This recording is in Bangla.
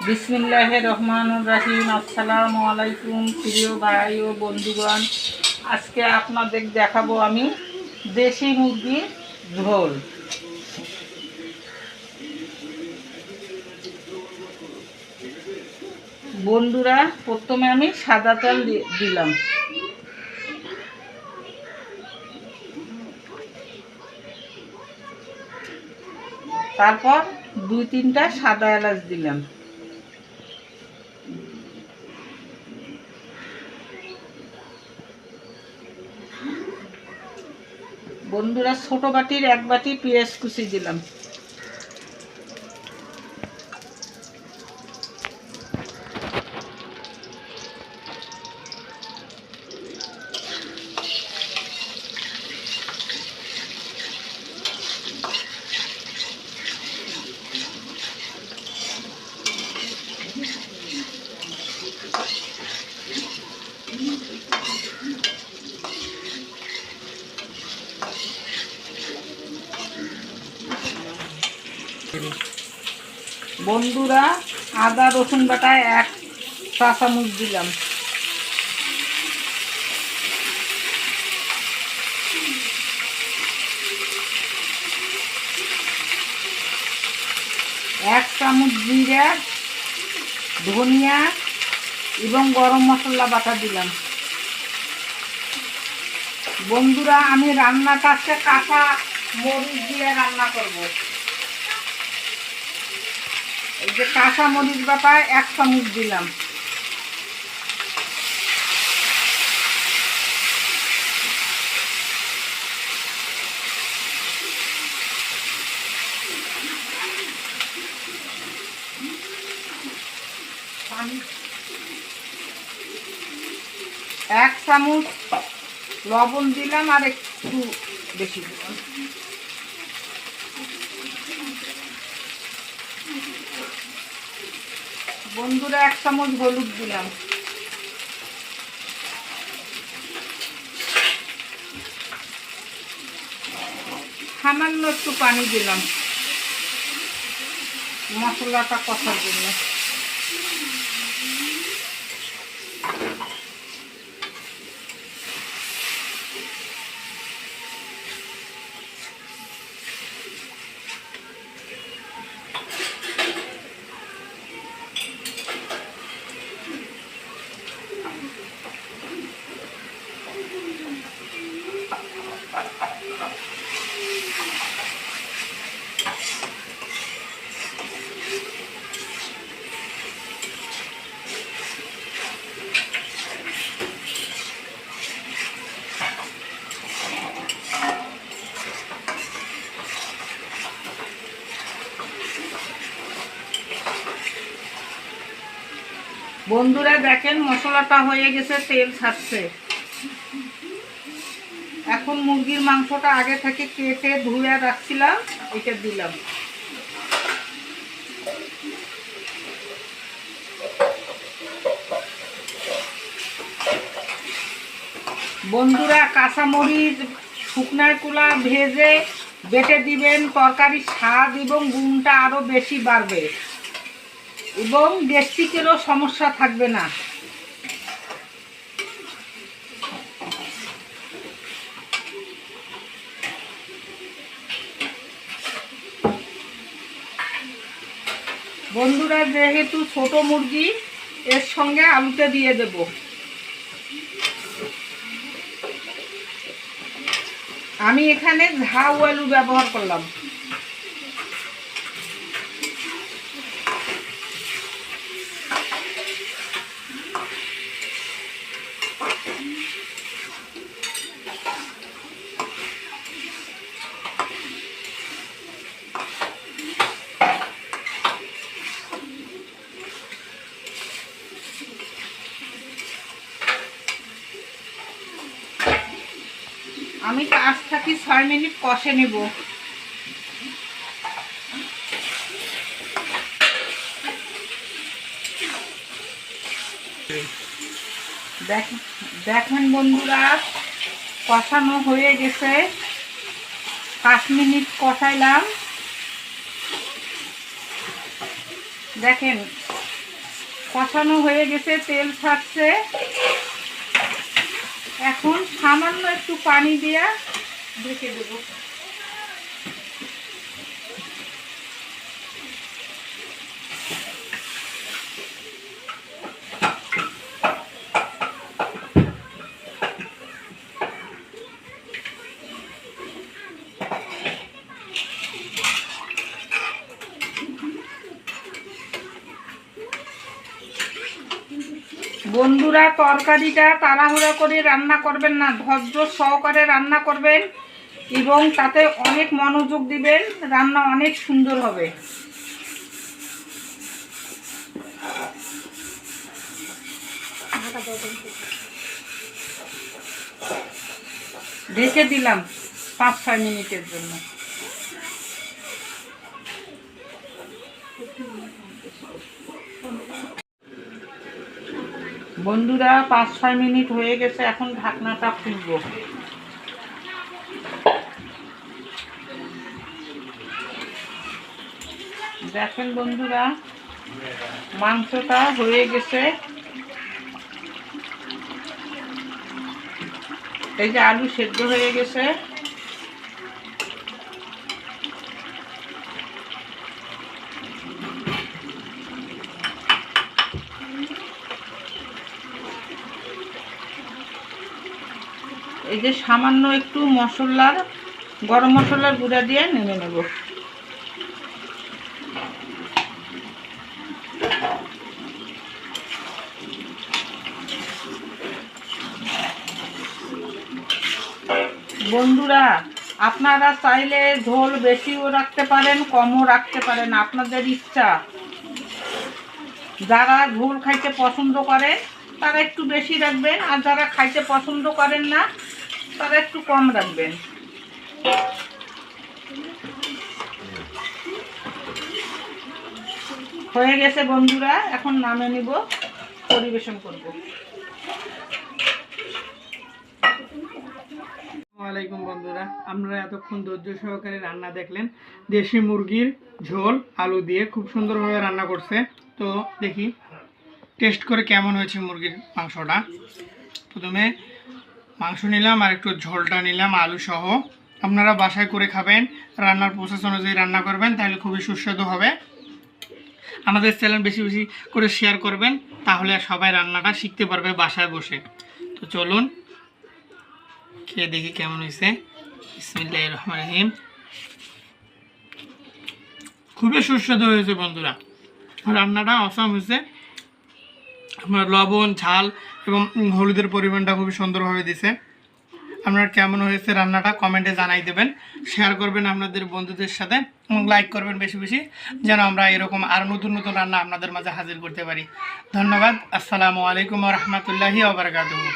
বিসমিল্লাহির রহমানির রহিম। আসসালামু আলাইকুম প্রিয় ভাই ও বন্ধুগণ, আজকে আপনাদের দেখাবো আমি দেশি মুরগির ঝোল। বন্ধুরা, প্রথমে আমি সাদা তেল দিলাম, তারপর 2-3টা সাদা এলাচ দিলাম, বন্ধুরা ছোট বাটির 1 বাটি পেঁয়াজ কুচি দিলাম, বন্ধুরা আদা রসুন বাটা 1 চা চামচ দিলাম, এক চামচ জিরা ধনিয়া এবং গরম মশলা বাটা দিলাম। বন্ধুরা আমি রান্নাটা কাঁচা মরিচ দিয়ে রান্না করব। এই যে কাঁচা মরিচ বাটা 1 চামচ দিলাম, এক চামচ লবণ দিলাম আর একটু বেশি দিলাম। বন্ধুরা 1 চামচ হলুদ দিলাম, সামান্য একটু পানি দিলাম মশলাটা কষার জন্য। বন্ধুরা দেখেন মশলাটা হয়ে গেছে, তেল ছাড়ছে। এখন মুরগির মাংসটা আগে থেকে কেটে ধুয়ে রাখছিলাম, এটা দিলাম। বন্ধুরা কাঁচামরিচ শুকনায় কুলা ভেজে বেটে দিবেন, তরকারির স্বাদ এবং গুণটা আরও বেশি বাড়বে এবং গ্যাস্ট্রিকেরও সমস্যা থাকবে না। বন্ধুরা যেহেতু ছোট মুরগি, এর সঙ্গে আলুতে দিয়ে দেব। আমি এখানে ঝাউ আলু ব্যবহার করলাম। আমি 5 থেকে 6 মিনিট কষে নেব। দেখেন বন্ধুরা কষানো হয়ে গেছে, 5 মিনিট কষাইলাম। দেখেন কষানো হয়ে গেছে, তেল ছাড়ছে। এখন সামান্য একটু পানি দিয়ে ঢেকে দেবো। বন্ধুরা, তরকারিটা তাড়াহুড়া করে রান্না করবেন না, ধৈর্য সহকারে রান্না করবেন এবং তাতে অনেক মনোযোগ দিবেন, রান্না অনেক সুন্দর হবে। ঢেকে দিলাম 5-6 মিনিটের জন্য। বন্ধুরা, 5-6 মিনিট হয়ে গেছে, এখন ঢাকনাটা খুলবো। দেখেন বন্ধুরা, মাংসটা হয়ে গেছে। এই যে আলু সেদ্ধ হয়ে গেছে। এই যে সামান্য একটু গরম মশলার গুঁড়া দিয়ে নেমে নেব। বন্ধুরা, আপনারা চাইলে ঝোল বেশিও রাখতে পারেন, কমও রাখতে পারেন, আপনাদের ইচ্ছা। যারা ঝোল খাইতে পছন্দ করে তারা একটু বেশি রাখবেন, আর যারা খাইতে পছন্দ করেন না তারা একটু কম রাখবেন। হয়ে গেছে বন্ধুরা, এখন নামে নিব, পরিবেশন করব। আসসালামাইকুম বন্ধুরা, আপনারা এতক্ষণ ধৈর্য সহকারে রান্না দেখলেন। দেশি মুরগির ঝোল আলু দিয়ে খুব সুন্দরভাবে রান্না করছে। তো দেখি টেস্ট করে কেমন হয়েছে মুরগির মাংসটা। প্রথমে মাংস নিলাম আর একটু ঝোলটা নিলাম আলু সহ। আপনারা বাসায় করে খাবেন, রান্নার প্রসেস অনুযায়ী রান্না করবেন, তাহলে খুবই সুস্বাদু হবে। আমাদের চ্যানেল বেশি বেশি করে শেয়ার করবেন, তাহলে সবাই রান্নাটা শিখতে পারবে বাসায় বসে। তো চলুন খেয়ে দেখি কেমন হয়েছে। বিসমিল্লাহির রহমানির রহিম। খুবই সুস্বাদু হয়েছে বন্ধুরা, রান্নাটা অসাম হয়েছে। আপনার লবণ, ঝাল এবং হলুদের পরিমাণটা খুবই সুন্দরভাবে দিছে। আপনার কেমন হয়েছে রান্নাটা কমেন্টে জানাই দেবেন, শেয়ার করবেন আপনাদের বন্ধুদের সাথে এবং লাইক করবেন বেশি বেশি, যেন আমরা এরকম আর নতুন নতুন রান্না আপনাদের মাঝে হাজির করতে পারি। ধন্যবাদ। আসসালামু আলাইকুম ওয়া রাহমাতুল্লাহি ওয়া বারাকাতুহু।